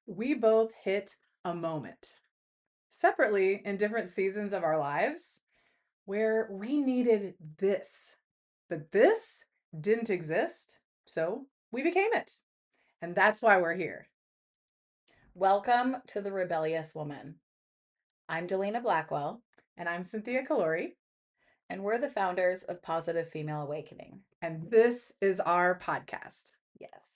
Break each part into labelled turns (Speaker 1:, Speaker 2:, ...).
Speaker 1: We both hit a moment separately in different seasons of our lives where we needed this, but this didn't exist. So we became it. And that's why we're here.
Speaker 2: Welcome to the Rebellious Woman. I'm Delina Blackwell,
Speaker 1: And I'm Cynthia Calori.
Speaker 2: and we're the founders of Positive Female Awakening.
Speaker 1: And this is our podcast.
Speaker 2: Yes.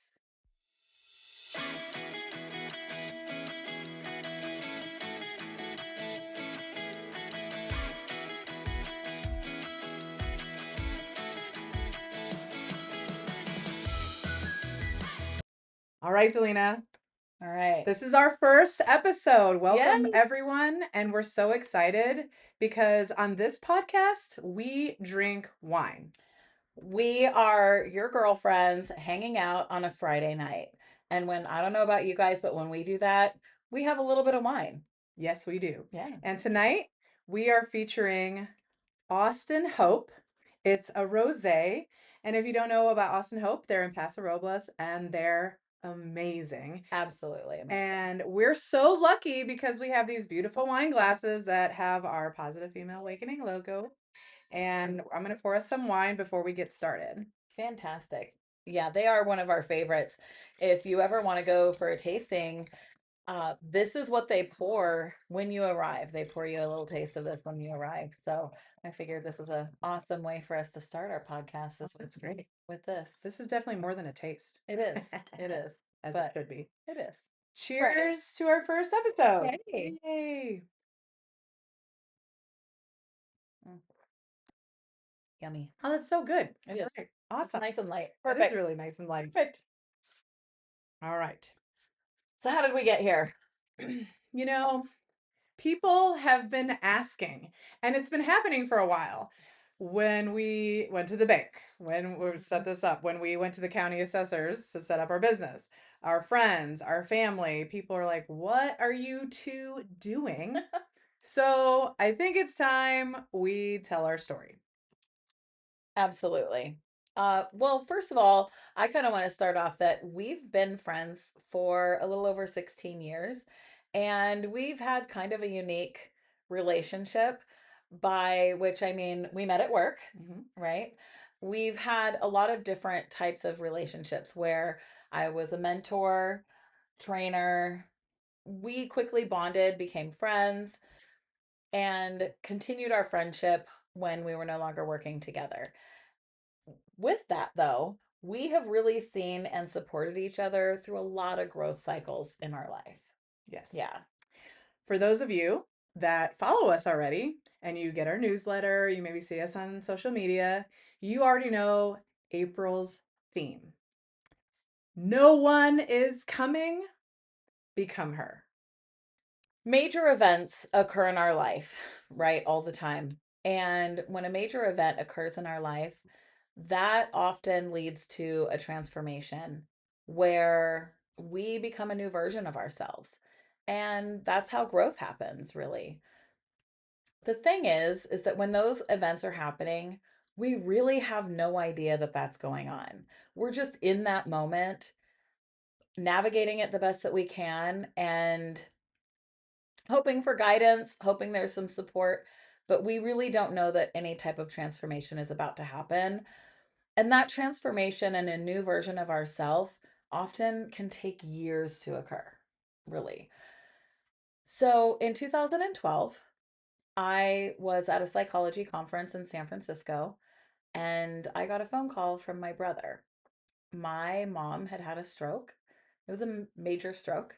Speaker 1: All right, Delina.
Speaker 2: All right.
Speaker 1: This is our first episode. Welcome,
Speaker 2: Yes.
Speaker 1: everyone. And we're so excited because on this podcast, we drink wine.
Speaker 2: We are your girlfriends hanging out on a Friday night. And I don't know about you guys, but when we do that, we have a little bit of wine.
Speaker 1: Yes, we do.
Speaker 2: Yeah.
Speaker 1: And tonight, we are featuring Austin Hope. It's a rosé. And if you don't know about Austin Hope, they're in Paso Robles and they're amazing.
Speaker 2: Absolutely amazing.
Speaker 1: And we're so lucky because we have these beautiful wine glasses that have our Positive Female Awakening logo. And I'm going to pour us some wine before we get started.
Speaker 2: Fantastic. Yeah, they are one of our favorites. If you ever want to go for a tasting, this is what they pour when you arrive. They pour you a little taste of this when you arrive. So I figured this is an awesome way for us to start our podcast.
Speaker 1: That's great.
Speaker 2: With this.
Speaker 1: This is definitely more than a taste.
Speaker 2: It is. It is.
Speaker 1: As it should be.
Speaker 2: It is.
Speaker 1: Cheers to our first episode.
Speaker 2: Yay.
Speaker 1: Yay.
Speaker 2: Mm. Yummy.
Speaker 1: Oh, that's so good.
Speaker 2: It is.
Speaker 1: Right. Awesome.
Speaker 2: Nice and light.
Speaker 1: That
Speaker 2: Perfect.
Speaker 1: is really nice and light.
Speaker 2: Perfect.
Speaker 1: All right.
Speaker 2: So how did we get here?
Speaker 1: You know, people have been asking, and it's been happening for a while. When we went to the bank, when we set this up, when we went to the county assessors to set up our business, our friends, our family, people are like, what are you two doing? So I think it's time we tell our story.
Speaker 2: Absolutely. Well, first of all, I kind of want to start off that we've been friends for a little over 16 years, and we've had kind of a unique relationship, by which I mean we met at work, right? We've had a lot of different types of relationships where I was a mentor, trainer. We quickly bonded, became friends, and continued our friendship when we were no longer working together. With that, though, we have really seen and supported each other through a lot of growth cycles in our life.
Speaker 1: Yes.
Speaker 2: Yeah.
Speaker 1: For those of you that follow us already and you get our newsletter, you maybe see us on social media, you already know April's theme. No one is coming, become her.
Speaker 2: Major events occur in our life, right? All the time. And when a major event occurs in our life, that often leads to a transformation where we become a new version of ourselves. And that's how growth happens, really. The thing is that when those events are happening, we really have no idea that that's going on. We're just in that moment, navigating it the best that we can and hoping for guidance, hoping there's some support, but we really don't know that any type of transformation is about to happen. And that transformation and a new version of ourself often can take years to occur, really. So in 2012, I was at a psychology conference in San Francisco and I got a phone call from my brother. My mom had had a stroke. It was a major stroke.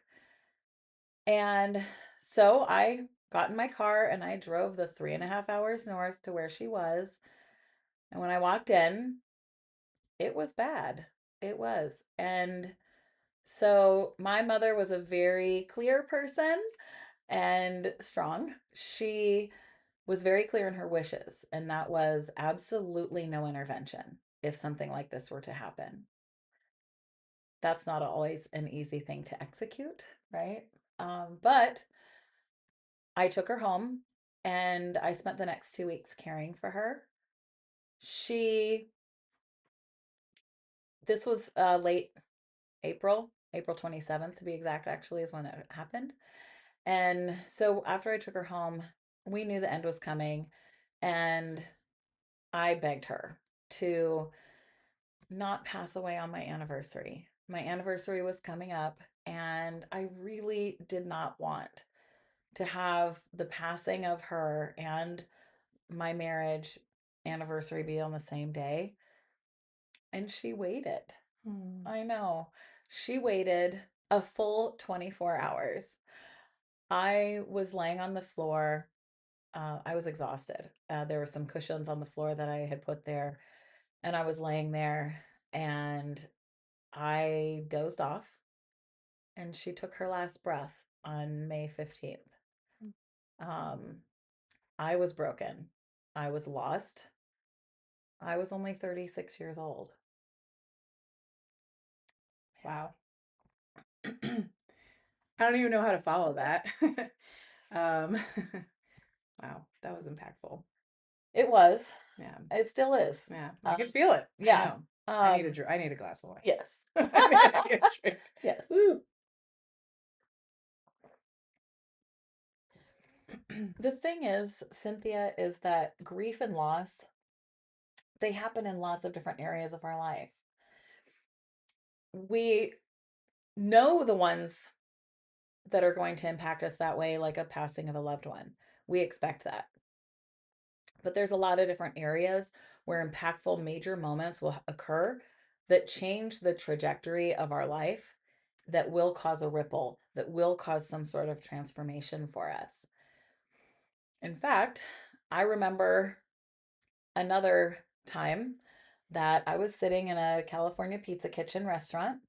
Speaker 2: And so I got in my car and I drove the 3.5 hours north to where she was. And when I walked in, it was bad. It was. And so my mother was a very clear person and strong. She was very clear in her wishes, and that was absolutely no intervention if something like this were to happen. That's not always an easy thing to execute, right? But I took her home and I spent the next 2 weeks caring for her. She, this was late April, April 27th to be exact, actually, is when it happened. And so after I took her home, we knew the end was coming. And I begged her to not pass away on my anniversary. My anniversary was coming up, and I really did not want to have the passing of her and my marriage anniversary be on the same day. And she waited.
Speaker 1: Mm.
Speaker 2: I know. She waited a full 24 hours. I was laying on the floor. I was exhausted. There were some cushions on the floor that I had put there, and I was laying there and I dozed off, and she took her last breath on May 15th. Um, I was broken. I was lost. I was only 36 years old.
Speaker 1: Wow. I don't even know how to follow that. um, wow, that was impactful.
Speaker 2: It was.
Speaker 1: Yeah,
Speaker 2: It still is.
Speaker 1: yeah, I
Speaker 2: Um,
Speaker 1: can feel it. I
Speaker 2: yeah.
Speaker 1: know.
Speaker 2: Um,
Speaker 1: I need a glass of wine.
Speaker 2: yes.
Speaker 1: I need a drink.
Speaker 2: Yes.
Speaker 1: Ooh.
Speaker 2: The thing is, Cynthia, is that grief and loss, they happen in lots of different areas of our life. We know the ones that are going to impact us that way, like a passing of a loved one. We expect that. But there's a lot of different areas where impactful major moments will occur that change the trajectory of our life, that will cause a ripple, that will cause some sort of transformation for us. In fact, I remember another time that I was sitting in a California pizza kitchen restaurant,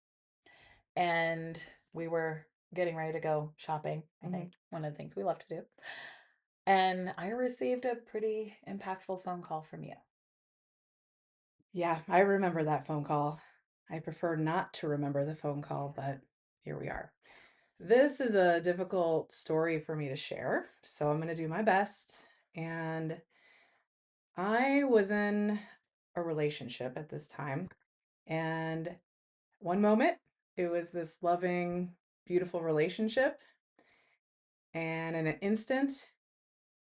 Speaker 2: and we were getting ready to go shopping. I
Speaker 1: Mhm.
Speaker 2: think one of the things we love to do. And I received a pretty impactful phone call from you.
Speaker 1: Yeah, I remember that phone call. I prefer not to remember the phone call, but here we are. This is a difficult story for me to share, so I'm going to do my best. And I was in a relationship at this time, and one moment it was this loving, beautiful relationship, and in an instant,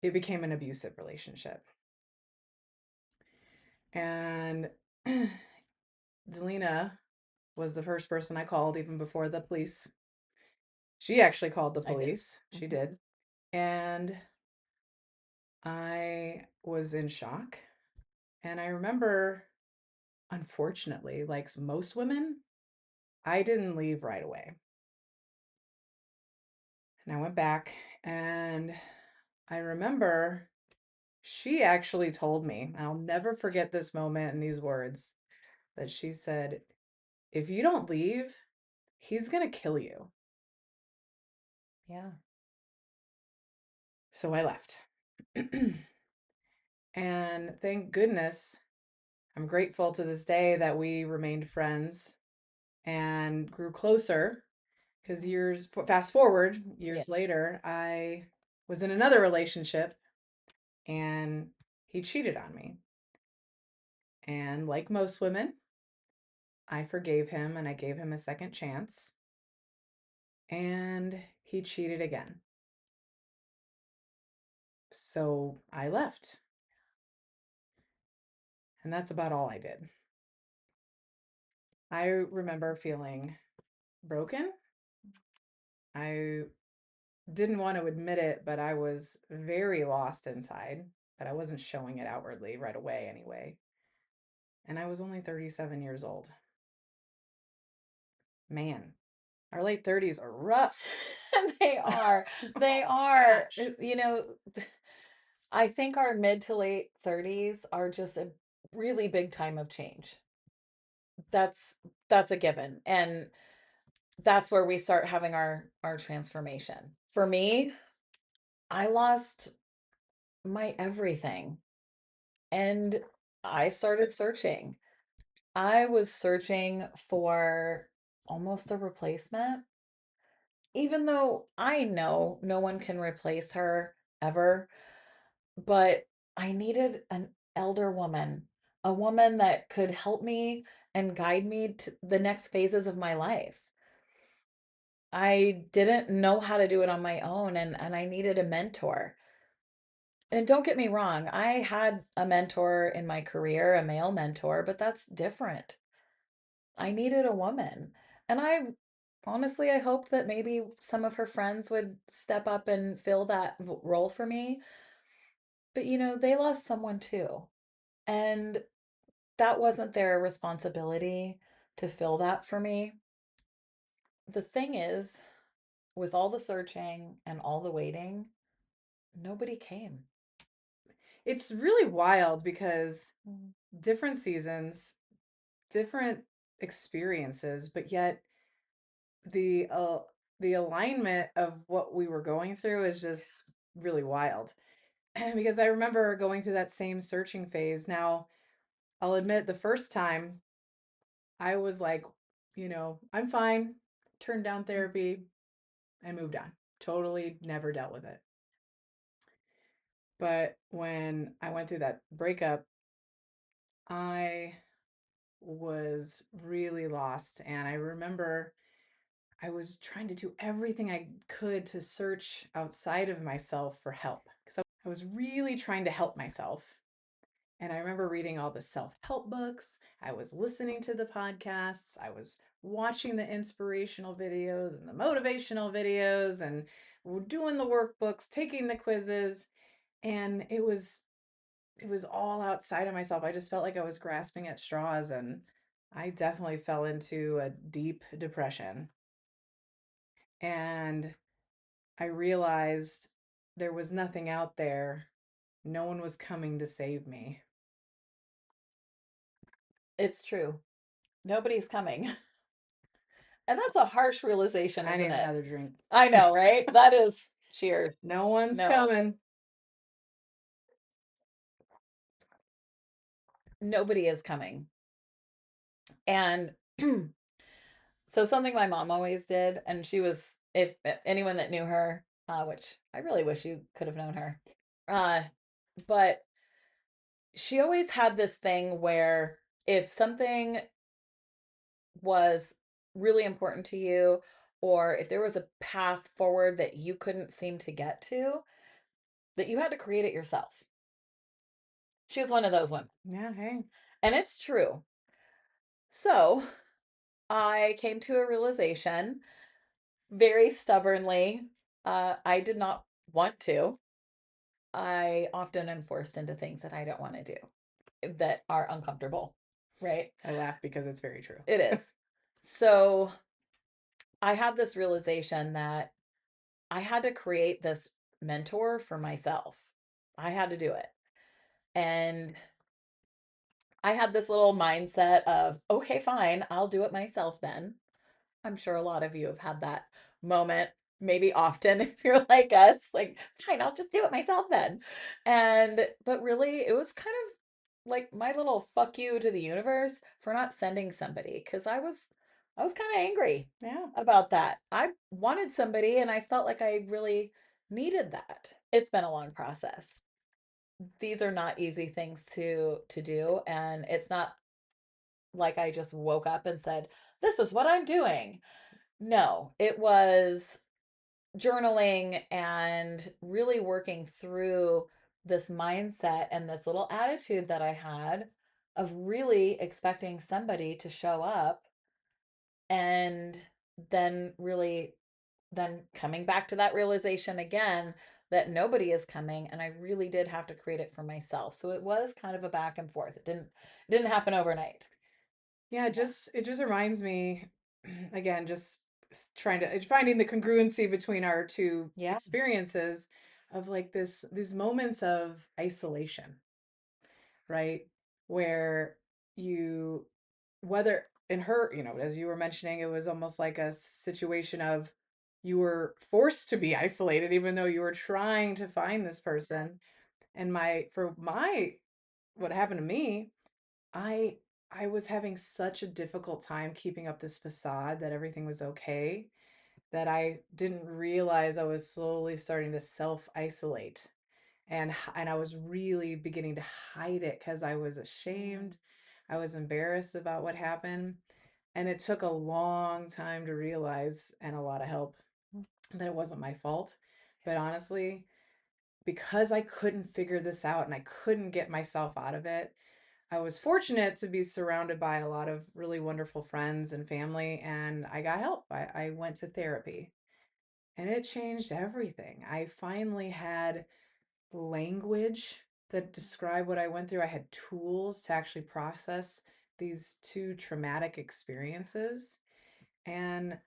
Speaker 1: it became an abusive relationship. And Zelina was the first person I called even before the police. She actually called the
Speaker 2: I did.
Speaker 1: police. She
Speaker 2: Mhm.
Speaker 1: did. And I was in shock. And I remember, unfortunately, like most women, I didn't leave right away. And I went back and I remember she actually told me, and I'll never forget this moment and these words, that she said, if you don't leave, he's going to kill you.
Speaker 2: Yeah.
Speaker 1: So I left. And thank goodness, I'm grateful to this day that we remained friends and grew closer because
Speaker 2: Mhm.
Speaker 1: fast forward, years
Speaker 2: Yes.
Speaker 1: later, I was in another relationship and he cheated on me. And like most women, I forgave him and I gave him a second chance. And he cheated again. So I left. And that's about all I did. I remember feeling broken. I didn't want to admit it, but I was very lost inside, but I wasn't showing it outwardly right away anyway. And I was only 37 years old. Man, our late 30s are rough.
Speaker 2: They are. They
Speaker 1: Oh my
Speaker 2: are.
Speaker 1: gosh.
Speaker 2: I think our mid to late 30s are just a really big time of change. That's that's a given. And that's where we start having our transformation. For me, I lost my everything, and I started searching. I was searching for almost a replacement, even though I know no one can replace her ever, but I needed an elder woman, a woman that could help me and guide me to the next phases of my life. I didn't know how to do it on my own, and I needed a mentor. And don't get me wrong, I had a mentor in my career, a male mentor, but that's different. I needed a woman. And I honestly, I hope that maybe some of her friends would step up and fill that role for me. But they lost someone too. And that wasn't their responsibility to fill that for me. The thing is, with all the searching and all the waiting, nobody came.
Speaker 1: It's really wild because
Speaker 2: Mm.
Speaker 1: different seasons, different experiences, but yet the uh the alignment of what we were going through is just really wild. Because I remember going through that same searching phase. Now, I'll admit the first time I was like, I'm fine, turned down therapy and moved on. Totally never dealt with it. But when I went through that breakup, I was really lost. And I remember I was trying to do everything I could to search outside of myself for help. So I was really trying to help myself. And I remember reading all the self help books. I was listening to the podcasts. I was watching the inspirational videos and the motivational videos and doing the workbooks, taking the quizzes. And it was all outside of myself. I just felt like I was grasping at straws, and I definitely fell into a deep depression. And I realized there was nothing out there. No one was coming to save me.
Speaker 2: It's true. Nobody's coming. And that's a harsh realization,
Speaker 1: I
Speaker 2: isn't
Speaker 1: need
Speaker 2: it?
Speaker 1: another drink.
Speaker 2: I know, right? That is cheers.
Speaker 1: No one's
Speaker 2: No,
Speaker 1: coming.
Speaker 2: nobody is coming. And so something my mom always did, and she was, if anyone that knew her, which I really wish you could have known her, uh, but she always had this thing where if something was really important to you, or if there was a path forward that you couldn't seem to get to, that you had to create it yourself. She was one of those women.
Speaker 1: Yeah, hey.
Speaker 2: And it's true. So I came to a realization very stubbornly. I did not want to. I often am forced into things that I don't want to do, that are uncomfortable, right?
Speaker 1: I laugh because it's very true.
Speaker 2: It is. So I had this realization that I had to create this mentor for myself. I had to do it. And I had this little mindset of, okay, fine, I'll do it myself then. I'm sure a lot of you have had that moment, maybe often if you're like us, like, fine, I'll just do it myself then. But really, it was kind of like my little fuck you to the universe for not sending somebody because I was kind of angry
Speaker 1: Yeah.
Speaker 2: about that. I wanted somebody and I felt like I really needed that. It's been a long process. These are not easy things to do, and it's not like I just woke up and said, "This is what I'm doing." No, it was journaling and really working through this mindset and this little attitude that I had of really expecting somebody to show up, and then really then coming back to that realization again that nobody is coming, and I really did have to create it for myself. So it was kind of a back and forth. It didn't happen overnight.
Speaker 1: Yeah, it just reminds me again, just trying to finding the congruency between our two
Speaker 2: Yeah.
Speaker 1: experiences of like these moments of isolation, right? Where you whether in her, as you were mentioning, it was almost like a situation of you were forced to be isolated even though you were trying to find this person. And my what happened to me, I I was having such a difficult time keeping up this facade that everything was okay that I didn't realize I was slowly starting to self-isolate. And I was really beginning to hide it because I was
Speaker 2: Mm.
Speaker 1: ashamed. I was embarrassed about what happened. And it took a long time to realize, and a lot of help, that it wasn't my fault. But honestly, because I couldn't figure this out and I couldn't get myself out of it, I was fortunate to be surrounded by a lot of really wonderful friends and family, and I got help. I went to therapy and it changed everything. I finally had language that described what I went through. I had tools to actually process these two traumatic experiences. And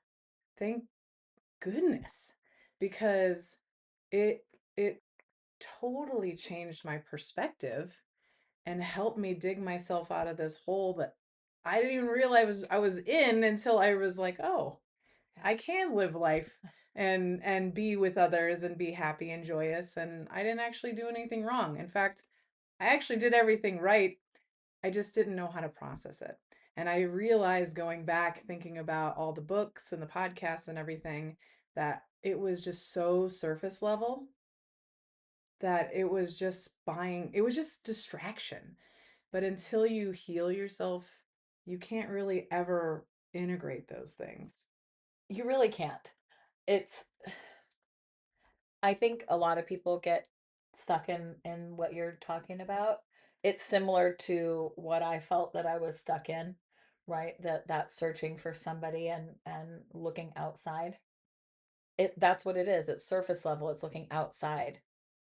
Speaker 1: thank goodness, because it it totally changed my perspective and helped me dig myself out of this hole that I didn't even realize I was in until I was like, oh, I can live life and be with others and be happy and joyous, and I didn't actually do anything wrong. In fact, I actually did everything right. I just didn't know how to process it. And I realized going back, thinking about all the books and the podcasts and everything, that it was just so surface level, that it was just distraction. But until you heal yourself, you can't really ever integrate those things.
Speaker 2: You really can't. It's I think a lot of people get stuck in what you're talking about. It's similar to what I felt that I was stuck in, right? That searching for somebody and looking outside. That's what it is. It's surface level. It's looking outside.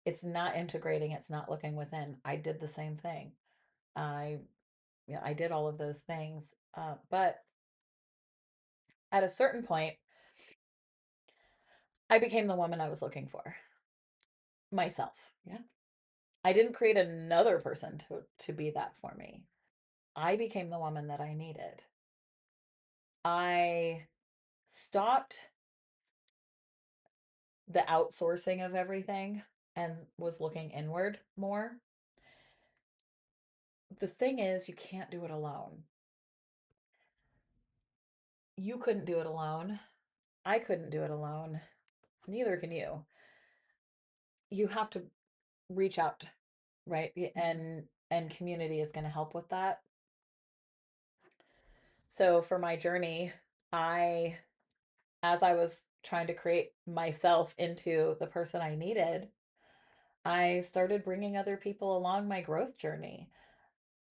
Speaker 2: It's not integrating. It's not looking within. I did the same thing. I Yeah, I did all of those things. But at a certain point, I became the woman I was looking for myself.
Speaker 1: Yeah.
Speaker 2: I didn't create another person to be that for me. I became the woman that I needed. I stopped the outsourcing of everything and was looking inward more. The thing is, you can't do it alone. You couldn't do it alone. I couldn't do it alone. Neither can you. You have to reach out, right?
Speaker 1: Mhm.
Speaker 2: And community is going to help with that. So for my journey, I as I was trying to create myself into the person I needed, I started bringing other people along my growth journey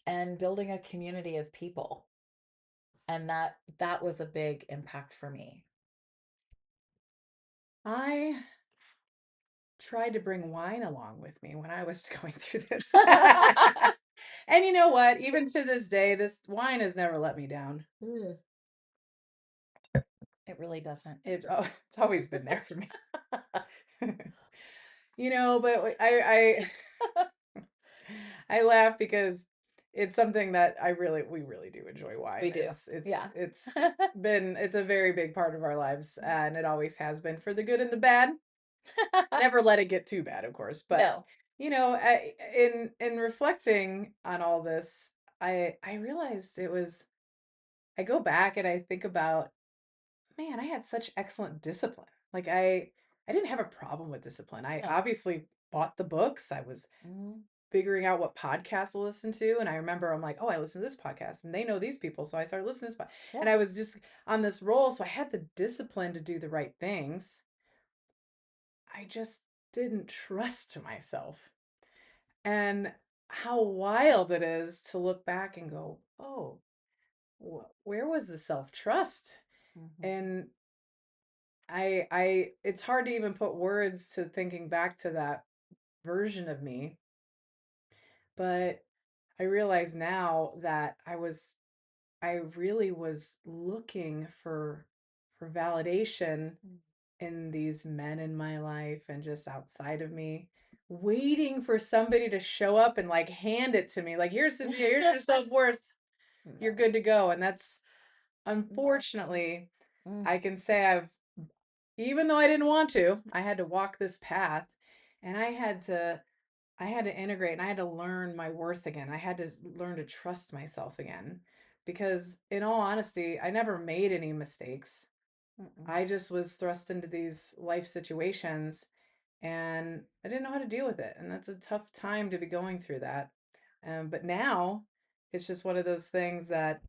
Speaker 2: and building a community of people. And that was a big impact for me.
Speaker 1: I tried to bring wine along with me when I was going through this. And you know what? Even to this day, this wine has never let me down.
Speaker 2: Mm, it really doesn't.
Speaker 1: It's always been there for me. But I laugh because it's something that we really do enjoy
Speaker 2: We
Speaker 1: wine.
Speaker 2: do. Yeah.
Speaker 1: It's a very big part of our lives, and it always has been, for the good and the bad. Never let it get too bad, of course. But
Speaker 2: No.
Speaker 1: in reflecting on all this, I realized I go back and I think about, man, I had such excellent discipline. Like I didn't have a problem with discipline. I
Speaker 2: No.
Speaker 1: obviously bought the books. I was
Speaker 2: Mm,
Speaker 1: figuring out what podcasts to listen to. And I remember I'm like, oh, I listen to this podcast and they know these people. So I started listening to this.
Speaker 2: yeah.
Speaker 1: And I was just on this roll. So I had the discipline to do the right things. I just didn't trust myself. And how wild it is to look back and go, oh, where was the self trust?
Speaker 2: Mhm.
Speaker 1: And it's hard to even put words to thinking back to that version of me. But I realize now that I really was looking for validation
Speaker 2: Mm.
Speaker 1: in these men in my life and just outside of me, waiting for somebody to show up and like hand it to me. Like, here's Cynthia, here's your self-worth. You're
Speaker 2: No.
Speaker 1: good to go. And that's, unfortunately,
Speaker 2: Mm.
Speaker 1: I can say even though I didn't want to, I had to walk this path, and I had to integrate and I had to learn my worth again. I had to learn to trust myself again. Because in all honesty, I never made any mistakes.
Speaker 2: Mm-mm.
Speaker 1: I just was thrust into these life situations and I didn't know how to deal with it. And that's a tough time to be going through that. But now it's just one of those things that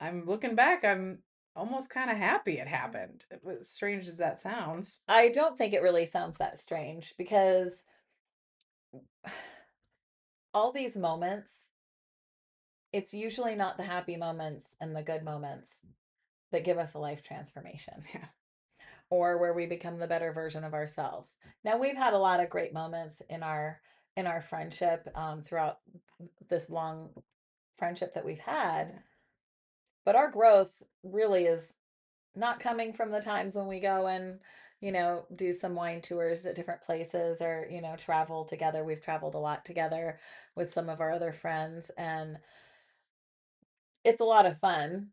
Speaker 1: I'm looking back, I'm almost kind of happy it happened. As strange as that sounds.
Speaker 2: I don't think it really sounds that strange because all these moments, it's usually not the happy moments and the good moments that give us a life transformation
Speaker 1: Yeah.
Speaker 2: or where we become the better version of ourselves. Now we've had a lot of great moments in our friendship throughout this long friendship that we've had,
Speaker 1: Yeah.
Speaker 2: but our growth really is not coming from the times when we go and do some wine tours at different places or travel together. We've traveled a lot together with some of our other friends, and it's a lot of fun,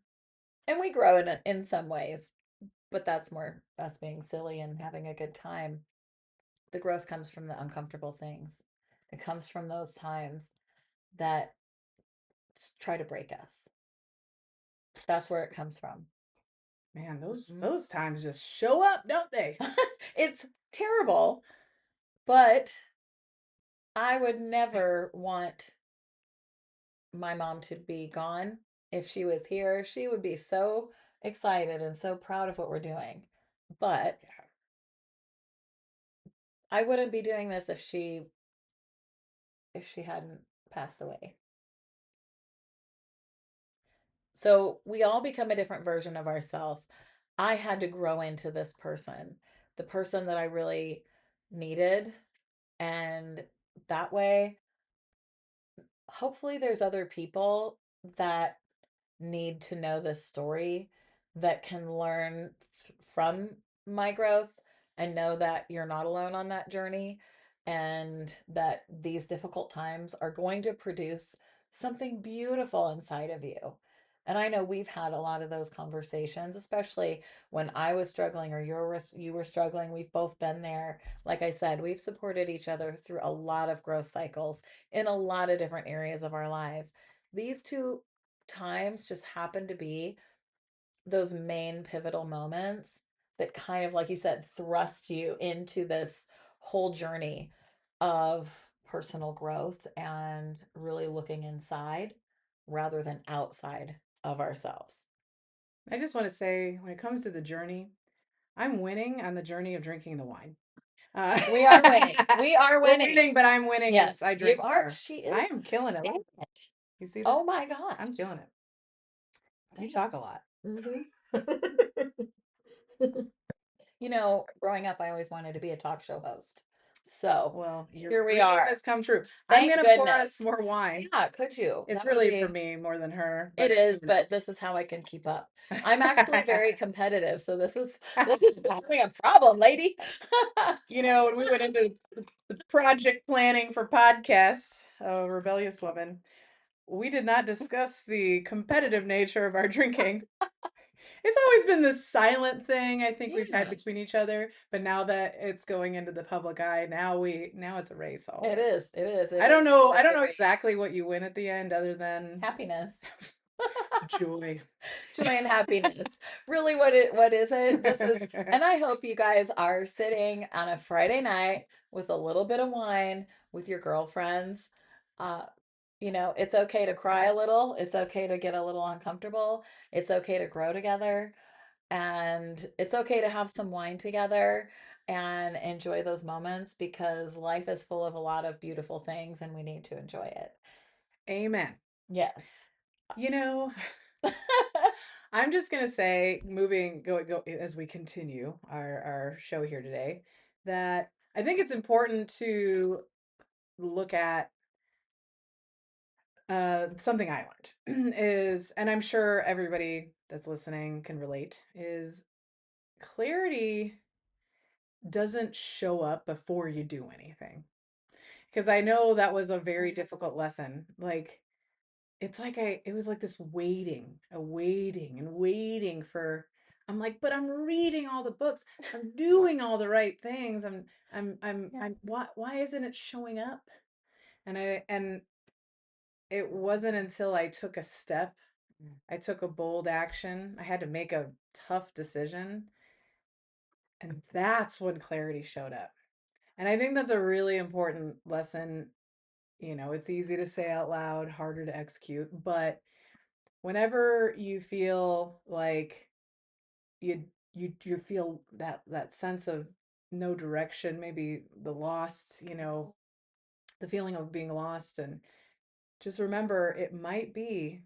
Speaker 2: and we grow in some ways, but that's more us being silly and having a good time. The growth comes from the uncomfortable things. It comes from those times that try to break us. That's where it comes from.
Speaker 1: Man, those
Speaker 2: Mhm.
Speaker 1: those times just show up, don't they?
Speaker 2: It's terrible, but I would never want my mom to be gone. If she was here, she would be so excited and so proud of what we're doing. But
Speaker 1: Yeah.
Speaker 2: I wouldn't be doing this if she hadn't passed away. So we all become a different version of ourselves. I had to grow into this person, the person that I really needed. And that way, hopefully, there's other people that need to know this story that can learn from my growth and know that you're not alone on that journey and that these difficult times are going to produce something beautiful inside of you. And I know we've had a lot of those conversations, especially when I was struggling or you were struggling. We've both been there. Like I said, we've supported each other through a lot of growth cycles in a lot of different areas of our lives. These two times just happen to be those main pivotal moments that kind of, like you said, thrust you into this whole journey of personal growth and really looking inside rather than outside of ourselves.
Speaker 1: I just want to say, when it comes to the journey, I'm winning on the journey of drinking the wine. Uh,
Speaker 2: We are winning. We are
Speaker 1: we're
Speaker 2: winning.
Speaker 1: winning, but I'm winning as
Speaker 2: Yes,
Speaker 1: I
Speaker 2: you
Speaker 1: drink
Speaker 2: are.
Speaker 1: more.
Speaker 2: She
Speaker 1: I
Speaker 2: is.
Speaker 1: am killing it.
Speaker 2: Dang
Speaker 1: Look,
Speaker 2: it.
Speaker 1: you see that?
Speaker 2: Oh my
Speaker 1: I'm
Speaker 2: gosh.
Speaker 1: killing it. You
Speaker 2: Dang.
Speaker 1: talk a lot.
Speaker 2: Mhm. Growing up, I always wanted to be a talk show host. So
Speaker 1: Well, your
Speaker 2: here we
Speaker 1: dream
Speaker 2: are.
Speaker 1: has come true. I'm
Speaker 2: Thank
Speaker 1: gonna pour us
Speaker 2: goodness.
Speaker 1: more wine.
Speaker 2: Yeah, could you?
Speaker 1: It's
Speaker 2: That would
Speaker 1: really for
Speaker 2: be,
Speaker 1: me more than her,
Speaker 2: it
Speaker 1: but
Speaker 2: is,
Speaker 1: you
Speaker 2: but this is how I can keep up. I'm actually
Speaker 1: know.
Speaker 2: very competitive, so this is becoming a problem, lady.
Speaker 1: When we went into the project planning for podcast, Rebellious Woman, we did not discuss the competitive nature of our drinking. It's always been this silent thing I think we've had
Speaker 2: Yeah,
Speaker 1: between each other, but now that it's going into the public eye, now it's a race
Speaker 2: it
Speaker 1: always.
Speaker 2: is. It is. It
Speaker 1: I don't
Speaker 2: is.
Speaker 1: know
Speaker 2: It
Speaker 1: I
Speaker 2: is
Speaker 1: don't
Speaker 2: a
Speaker 1: know
Speaker 2: race.
Speaker 1: exactly what you win at the end other than
Speaker 2: Happiness.
Speaker 1: joy.
Speaker 2: Joy and happiness. Really, what is it? This is, and I hope you guys are sitting on a Friday night with a little bit of wine with your girlfriends. Uh, it's okay to cry a little. It's okay to get a little uncomfortable. It's okay to grow together. And it's okay to have some wine together and enjoy those moments because life is full of a lot of beautiful things and we need to enjoy it.
Speaker 1: Amen.
Speaker 2: Yes.
Speaker 1: You know, I'm just gonna say, go as we continue our show here today, that I think it's important to look at something I learned is, and I'm sure everybody that's listening can relate, is clarity doesn't show up before you do anything. Because I know that was a very difficult lesson. Like, it was like this waiting, a waiting and waiting for. I'm like, but I'm reading all the books. I'm doing all the right things.
Speaker 2: Yeah.
Speaker 1: why isn't it showing up? And it wasn't until I took a step, I took a bold action. I had to make a tough decision. And that's when clarity showed up. And I think that's a really important lesson. It's easy to say out loud, harder to execute, but Whenever you feel like you feel that sense of no direction, maybe the lost, the feeling of being lost, and just remember it might be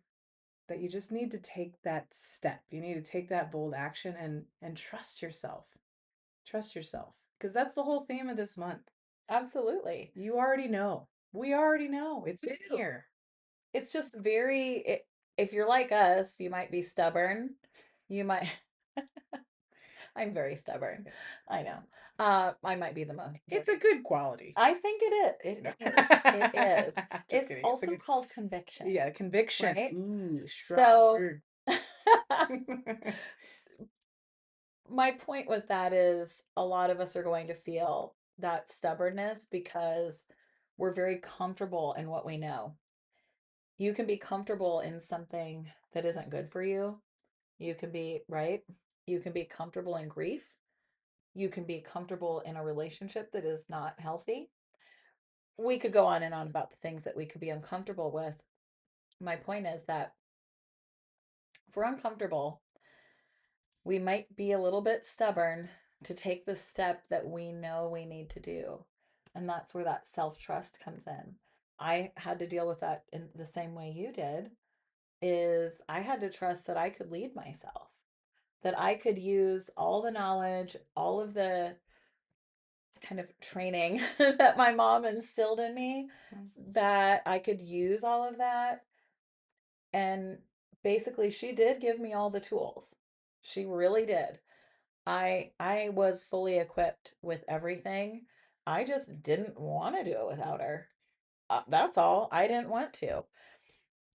Speaker 1: that you just need to take that step. You need to take that bold action and trust yourself. Trust yourself because that's the whole theme of this month.
Speaker 2: Absolutely.
Speaker 1: You already know. We already know. It's
Speaker 2: We
Speaker 1: in
Speaker 2: do.
Speaker 1: here.
Speaker 2: It's just if you're like us, you might be stubborn. You might, I'm very stubborn. I know. I might be the most.
Speaker 1: It's a good quality.
Speaker 2: I think it is.
Speaker 1: No.
Speaker 2: It is. It is.
Speaker 1: Just
Speaker 2: It's
Speaker 1: kidding. It's a
Speaker 2: also
Speaker 1: good,
Speaker 2: called conviction,
Speaker 1: yeah, conviction.
Speaker 2: right?
Speaker 1: Ooh, strong
Speaker 2: So
Speaker 1: word.
Speaker 2: my point with that is a lot of us are going to feel that stubbornness because we're very comfortable in what we know. You can be comfortable in something that isn't good for you. You can be, right? You can be comfortable in grief. You can be comfortable in a relationship that is not healthy. We could go on and on about the things that we could be uncomfortable with. My point is that if we're uncomfortable, we might be a little bit stubborn to take the step that we know we need to do. And that's where that self trust comes in. I had to deal with that in the same way you did, is I had to trust that I could lead myself, that I could use all the knowledge, all of the kind of training that my mom instilled in me, that I could use all of that. And basically, she did give me all the tools. She really did. I was fully equipped with everything. I just didn't want to do it without her. That's all. I didn't want to.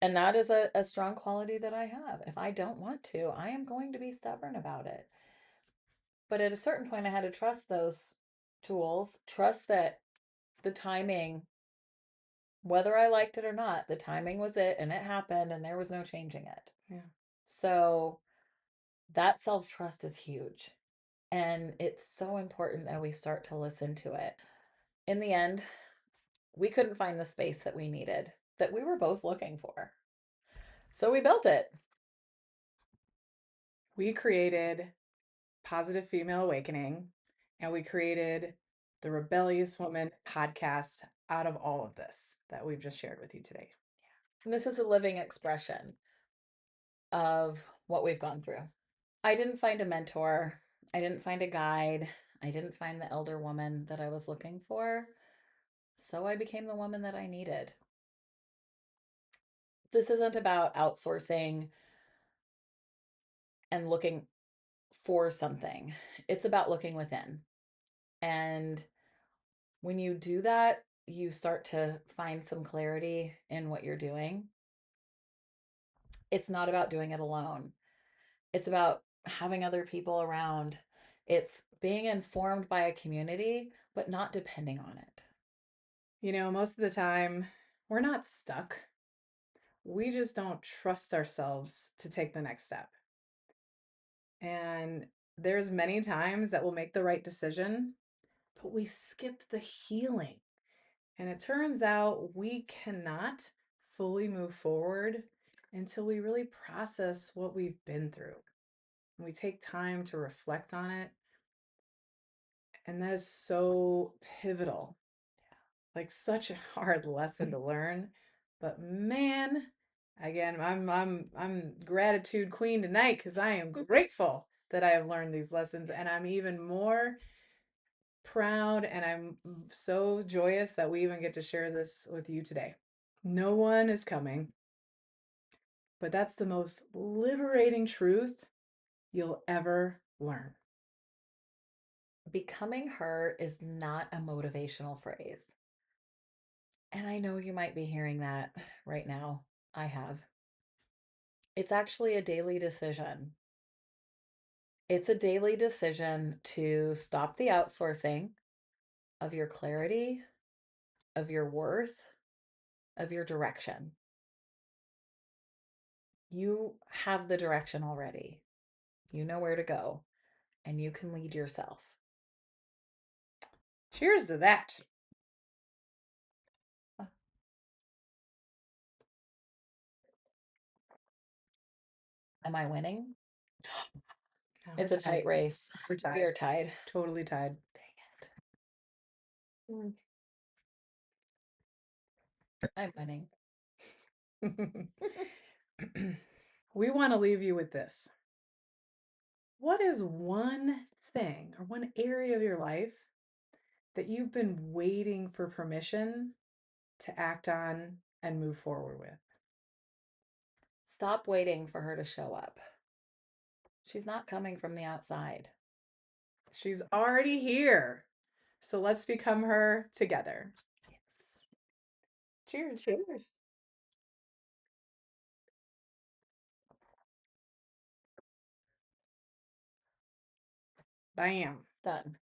Speaker 2: And that is a strong quality that I have. If I don't want to, I am going to be stubborn about it. But at a certain point, I had to trust those tools, trust that the timing, whether I liked it or not, the timing was it and it happened and there was no changing it.
Speaker 1: Yeah.
Speaker 2: So that self trust is huge. And it's so important that we start to listen to it. In the end, we couldn't find the space that we needed, that we were both looking for. So we built it.
Speaker 1: We created Positive Female Awakening and we created the Rebellious Woman podcast out of all of this that we've just shared with you today.
Speaker 2: And this is a living expression of what we've gone through. I didn't find a mentor. I didn't find a guide. I didn't find the elder woman that I was looking for. So I became the woman that I needed. This isn't about outsourcing and looking for something, it's about looking within. And when you do that, you start to find some clarity in what you're doing. It's not about doing it alone, it's about having other people around. It's being informed by a community, but not depending on it.
Speaker 1: Most of the time, we're not stuck. We just don't trust ourselves to take the next step. And there's many times that we'll make the right decision, but we skip the healing. And it turns out we cannot fully move forward until we really process what we've been through. And we take time to reflect on it. And that is so pivotal. Like such a hard lesson to learn. But man, again, I'm gratitude queen tonight because I am grateful that I have learned these lessons and I'm even more proud and I'm so joyous that we even get to share this with you today. No one is coming, but that's the most liberating truth you'll ever learn.
Speaker 2: Becoming her is not a motivational phrase. And I know you might be hearing that right now. I have. It's actually a daily decision. It's a daily decision to stop the outsourcing of your clarity, of your worth, of your direction. You have the direction already. You know where to go, and you can lead yourself.
Speaker 1: Cheers to that.
Speaker 2: Am I winning?
Speaker 1: No, we're
Speaker 2: It's a
Speaker 1: tied.
Speaker 2: tight race.
Speaker 1: We're
Speaker 2: We
Speaker 1: tied.
Speaker 2: are tied.
Speaker 1: Totally tied.
Speaker 2: I'm winning.
Speaker 1: Dang it. We want to leave you with this. What is one thing or one area of your life that you've been waiting for permission to act on and move forward with?
Speaker 2: Stop waiting for her to show up. She's not coming from the outside.
Speaker 1: She's already here. So let's become her together.
Speaker 2: Yes.
Speaker 1: Cheers. Cheers. Bam.
Speaker 2: Done.